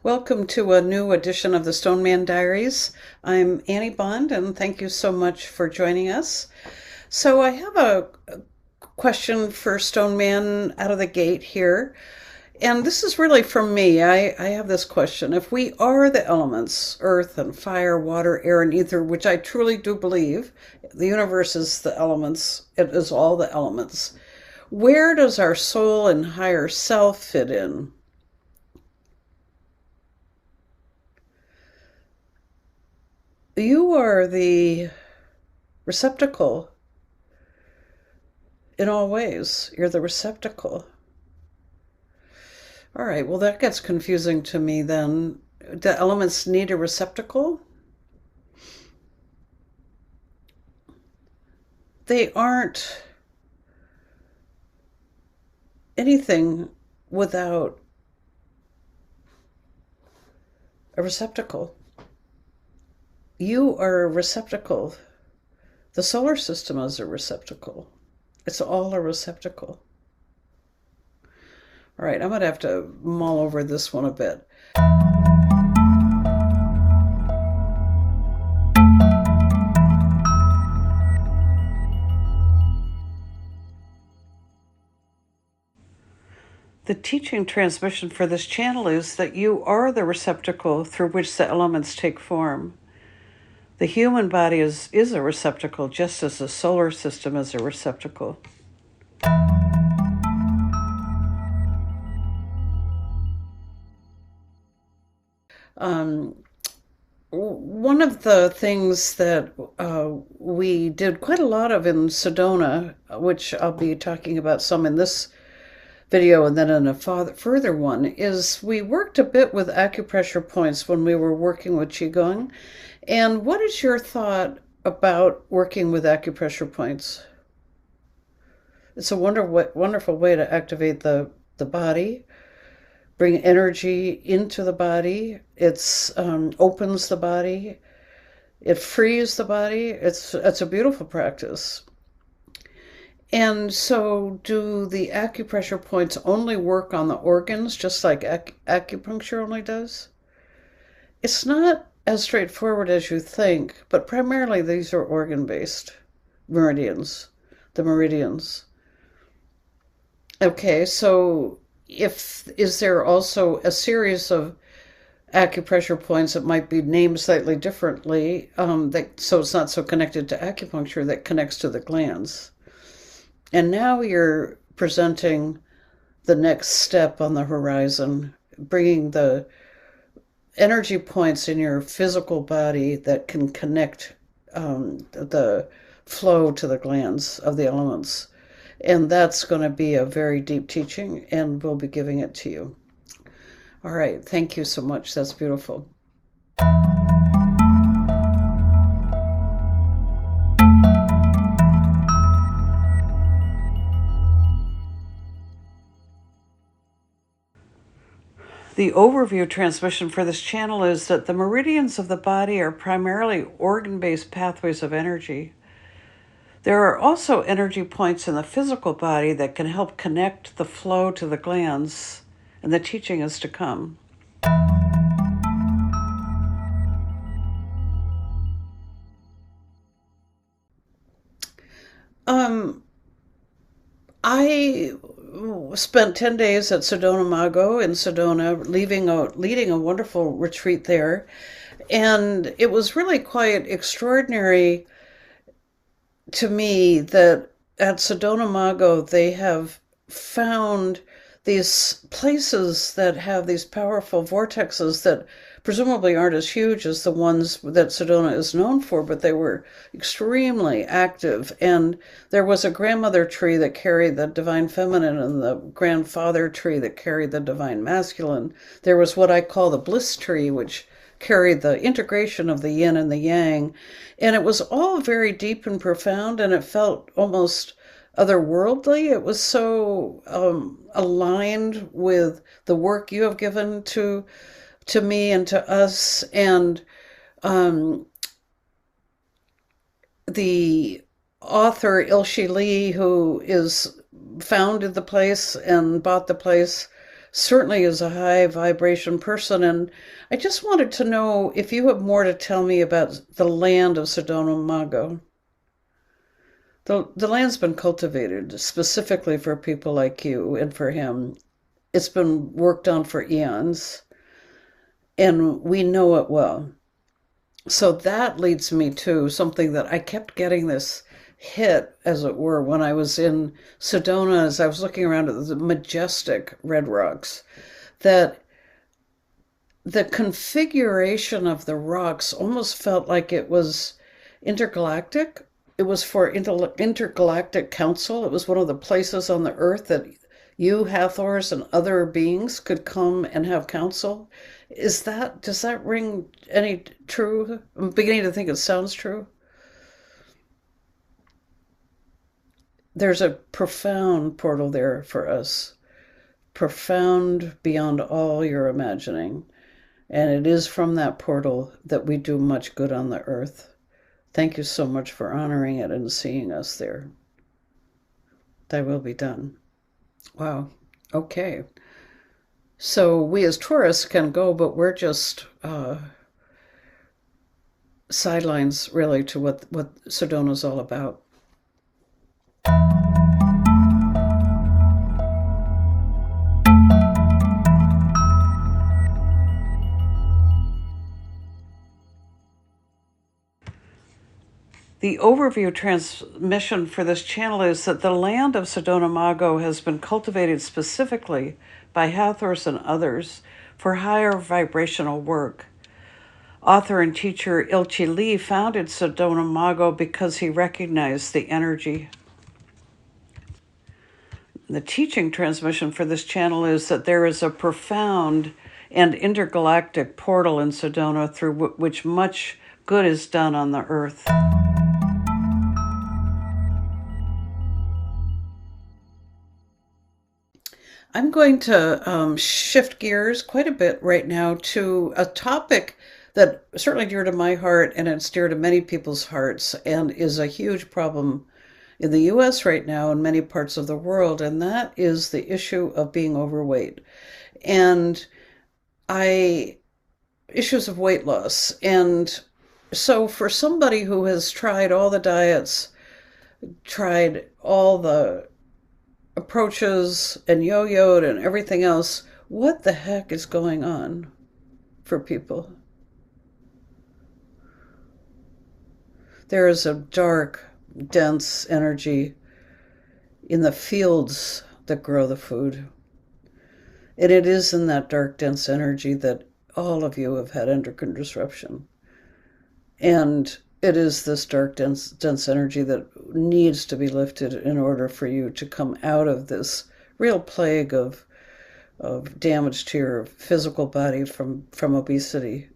Welcome to a new edition of the Stoneman Diaries. I'm Annie Bond, and thank you so much for joining us. So, I have a question for Stoneman out of the gate here, and this is really from me. I have this question. If we are the elements, earth and fire, water, air, and ether, which I truly do believe, the universe is the elements, it is all the elements, where does our soul and higher self fit in? You are the receptacle in all ways. You're the receptacle. All right, well, that gets confusing to me then. The elements need a receptacle? They aren't anything without a receptacle. You are a receptacle. The solar system is a receptacle. It's all a receptacle. All right, I'm going to have to mull over this one a bit. The teaching transmission for this channel is that you are the receptacle through which the elements take form. The human body is a receptacle, just as the solar system is a receptacle. One of the things that we did quite a lot of in Sedona, which I'll be talking about some in this video and then in a further one, is we worked a bit with acupressure points when we were working with Qigong. And what is your thought about working with acupressure points? It's a wonderful way to activate the body, bring energy into the body. It's opens the body. It frees the body. It's a beautiful practice. And so, do the acupressure points only work on the organs, just like acupuncture only does? It's not as straightforward as you think, but primarily these are organ-based meridians, the meridians. Okay, so is there also a series of acupressure points that might be named slightly differently, so it's not so connected to acupuncture, that connects to the glands? And now you're presenting the next step on the horizon, bringing the energy points in your physical body that can connect the flow to the glands of the elements. And that's going to be a very deep teaching, and we'll be giving it to you. All right, thank you so much. That's beautiful. The overview transmission for this channel is that the meridians of the body are primarily organ-based pathways of energy. There are also energy points in the physical body that can help connect the flow to the glands, and the teaching is to come. I spent 10 days at Sedona Mago in Sedona, leading a wonderful retreat there. And it was really quite extraordinary to me that at Sedona Mago they have found these places that have these powerful vortexes that presumably aren't as huge as the ones that Sedona is known for, but they were extremely active. And there was a grandmother tree that carried the divine feminine and the grandfather tree that carried the divine masculine. There was what I call the bliss tree, which carried the integration of the yin and the yang. And it was all very deep and profound, and it felt almost otherworldly. It was so aligned with the work you have given to me and to us. And the author Ilshi Lee, who founded the place and bought the place, certainly is a high vibration person. And I just wanted to know if you have more to tell me about the land of Sedona Mago. The land's been cultivated specifically for people like you and for him. It's been worked on for eons, and we know it well. So that leads me to something that I kept getting this hit, as it were, when I was in Sedona, as I was looking around at the majestic red rocks, that the configuration of the rocks almost felt like it was intergalactic. It was for intergalactic council. It was one of the places on the earth that you, Hathors, and other beings could come and have council. Does that ring any true? I'm beginning to think it sounds true. There's a profound portal there for us, profound beyond all your imagining. And it is from that portal that we do much good on the earth. Thank you so much for honoring it and seeing us there. Thy will be done. Wow. Okay. So we as tourists can go, but we're just sidelines really to what Sedona's all about. The overview transmission for this channel is that the land of Sedona Mago has been cultivated specifically by Hathors and others for higher vibrational work. Author and teacher Ilchi Lee founded Sedona Mago because he recognized the energy. The teaching transmission for this channel is that there is a profound and intergalactic portal in Sedona through which much good is done on the earth. I'm going to shift gears quite a bit right now to a topic that certainly dear to my heart and it's dear to many people's hearts and is a huge problem in the US right now and many parts of the world, and that is the issue of being overweight. And issues of weight loss. And so for somebody who has tried all the diets, tried all the approaches and yo-yoed and everything else, what the heck is going on for people? There is a dark, dense energy in the fields that grow the food. And it is in that dark, dense energy that all of you have had endocrine disruption. And it is this dark, dense energy that needs to be lifted in order for you to come out of this real plague of damage to your physical body from obesity.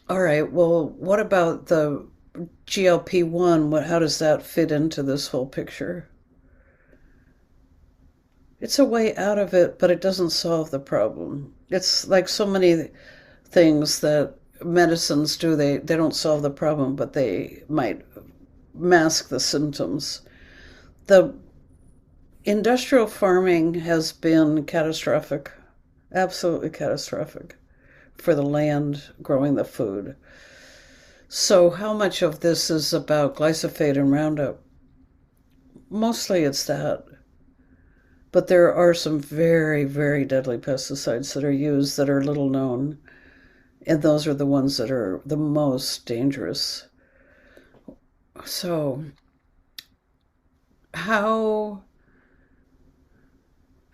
All right, well, what about the GLP-1? How does that fit into this whole picture? It's a way out of it, but it doesn't solve the problem. It's like so many things that medicines do. They don't solve the problem, but they might mask the symptoms. The industrial farming has been catastrophic, absolutely catastrophic for the land growing the food. So how much of this is about glyphosate and Roundup? Mostly it's that. But there are some very, very deadly pesticides that are used that are little known. And those are the ones that are the most dangerous. So, how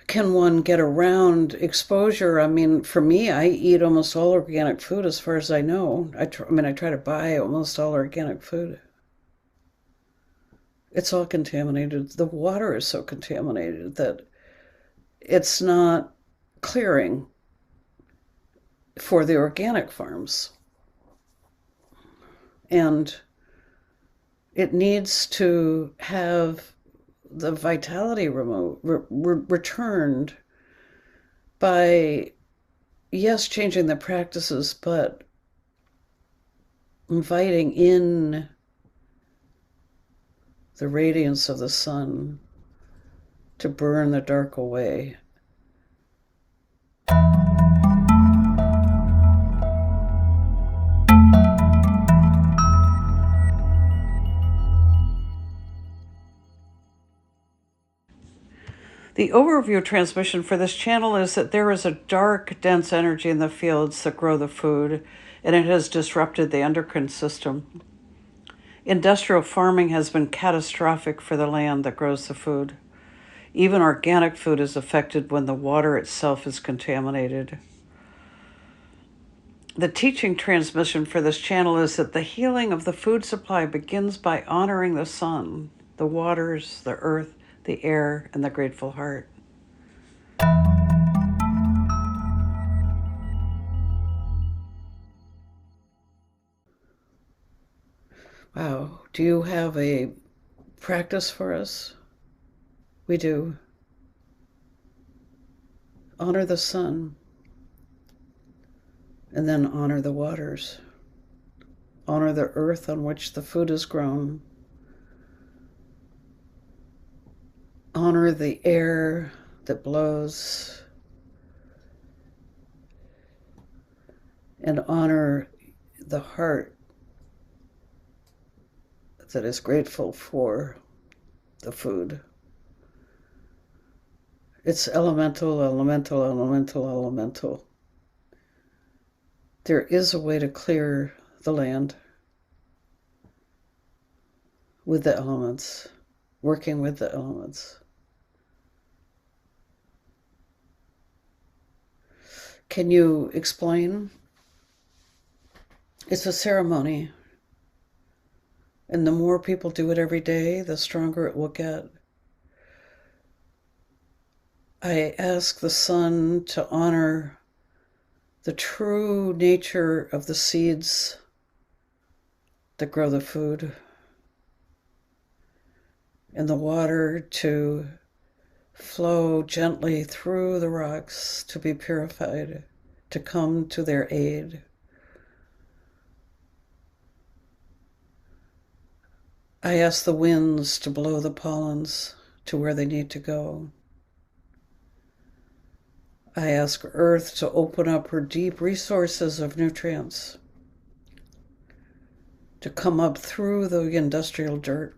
can one get around exposure? I mean, for me, I eat almost all organic food as far as I know. I try to buy almost all organic food. It's all contaminated. The water is so contaminated that it's not clearing for the organic farms. And it needs to have the vitality returned by, yes, changing the practices, but inviting in the radiance of the sun to burn the dark away. The overview transmission for this channel is that there is a dark, dense energy in the fields that grow the food, and it has disrupted the endocrine system. Industrial farming has been catastrophic for the land that grows the food. Even organic food is affected when the water itself is contaminated. The teaching transmission for this channel is that the healing of the food supply begins by honoring the sun, the waters, the earth, the air, and the grateful heart. Wow. Do you have a practice for us? We do. Honor the sun, and then honor the waters. Honor the earth on which the food is grown. Honor the air that blows. And honor the heart that is grateful for the food. It's elemental, elemental, elemental, elemental. There is a way to clear the land with the elements, working with the elements. Can you explain? It's a ceremony. And the more people do it every day, the stronger it will get. I ask the sun to honor the true nature of the seeds that grow the food, and the water to flow gently through the rocks to be purified, to come to their aid. I ask the winds to blow the pollens to where they need to go. I ask Earth to open up her deep resources of nutrients, to come up through the industrial dirt,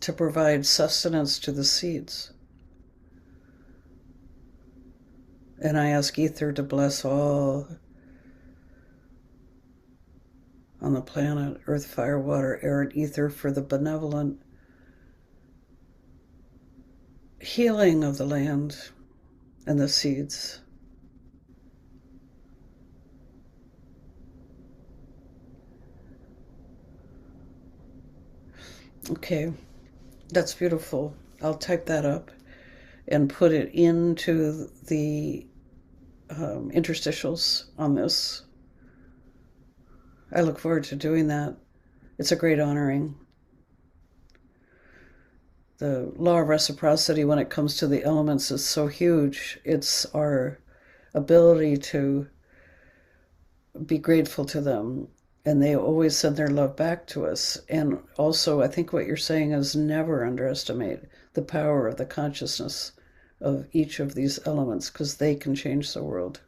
to provide sustenance to the seeds. And I ask Ether to bless all on the planet, earth, fire, water, air, and ether, for the benevolent healing of the land and the seeds. Okay, that's beautiful. I'll type that up and put it into the interstitials on this. I look forward to doing that. It's a great honoring. The law of reciprocity when it comes to the elements is so huge. It's our ability to be grateful to them, and they always send their love back to us. And also, I think what you're saying is never underestimate the power of the consciousness of each of these elements, because they can change the world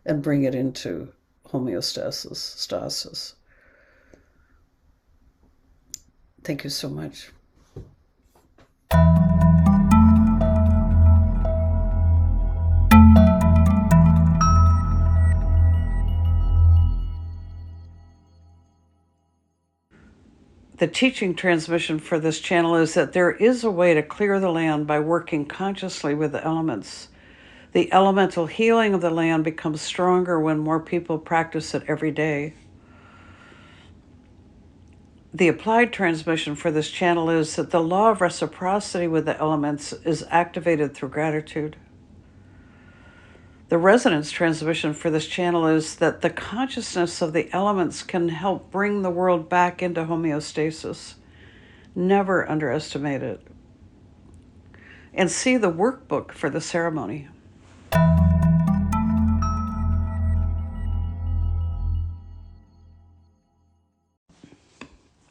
and bring it into homeostasis, stasis. Thank you so much. The teaching transmission for this channel is that there is a way to clear the land by working consciously with the elements. The elemental healing of the land becomes stronger when more people practice it every day. The applied transmission for this channel is that the law of reciprocity with the elements is activated through gratitude. The resonance transmission for this channel is that the consciousness of the elements can help bring the world back into homeostasis. Never underestimate it. And see the workbook for the ceremony.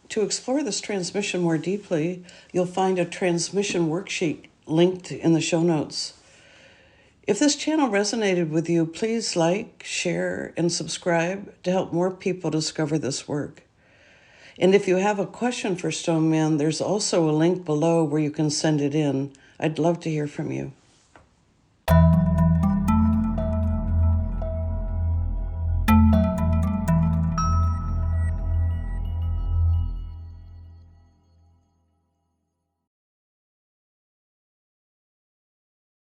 To explore this transmission more deeply, you'll find a transmission worksheet linked in the show notes. If this channel resonated with you, please like, share, and subscribe to help more people discover this work. And if you have a question for Stoneman, there's also a link below where you can send it in. I'd love to hear from you.